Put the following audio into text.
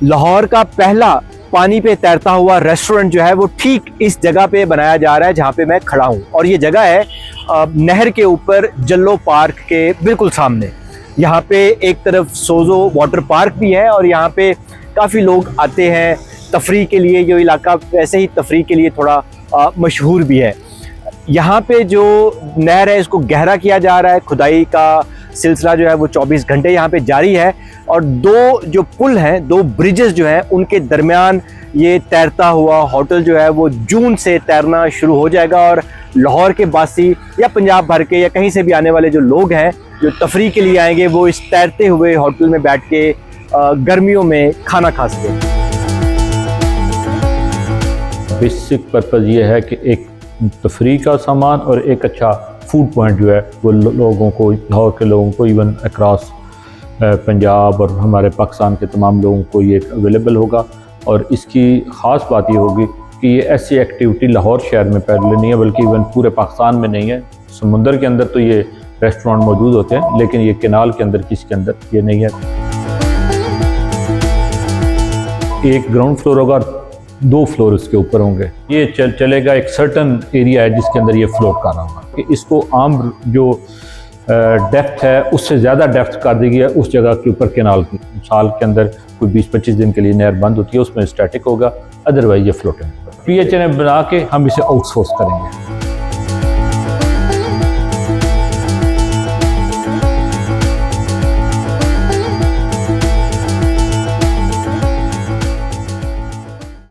लाहौर का पहला पानी पे तैरता हुआ रेस्टोरेंट जो है वो ठीक इस जगह पे बनाया जा रहा है जहाँ पे मैं खड़ा हूँ। और ये जगह है नहर के ऊपर जल्लो पार्क के बिल्कुल सामने। यहाँ पे एक तरफ सोजो वाटर पार्क भी है और यहाँ पे काफ़ी लोग आते हैं तफरीह के लिए। ये इलाका वैसे ही तफरीह के लिए थोड़ा मशहूर भी है। यहाँ पे जो नहर है इसको गहरा किया जा रहा है, खुदाई का सिलसिला जो है वो 24 घंटे यहाँ पे जारी है। और दो जो पुल हैं, दो ब्रिजेस जो हैं, उनके दरमियान ये तैरता हुआ होटल जो है वो जून से तैरना शुरू हो जाएगा। और लाहौर के बासी या पंजाब भर के या कहीं से भी आने वाले जो लोग हैं जो तफरीह के लिए आएंगे वो इस तैरते हुए होटल में बैठ के गर्मियों में खाना खा सकें। बेसिक पर्पज़ ये है कि एक तफरीह का सामान और एक अच्छा फूड पॉइंट जो है वो लोगों को, लाहौर के लोगों को, इवन अक्रॉस पंजाब और हमारे पाकिस्तान के तमाम लोगों को ये अवेलेबल होगा। और इसकी ख़ास बात ये होगी कि ये ऐसी एक्टिविटी लाहौर शहर में पहले नहीं है, बल्कि इवन पूरे पाकिस्तान में नहीं है। समुंदर के अंदर तो ये रेस्टोरेंट मौजूद होते हैं, लेकिन ये केनाल के अंदर, किसी के अंदर ये नहीं है। एक ग्राउंड फ्लोर होगा और 2 फ्लोर उसके ऊपर होंगे। ये चलेगा, एक सर्टन एरिया है जिसके अंदर ये फ्लोट कर रहा होगा कि इसको आम जो डेप्थ है उससे ज़्यादा डेप्थ कर दी गई है उस जगह के ऊपर केनाल की। साल के अंदर कोई 20-25 दिन के लिए नहर बंद होती है, उसमें स्टैटिक होगा, अदरवाइज ये फ्लोटिंग होगा। PHN बना के हम इसे आउटसोर्स करेंगे।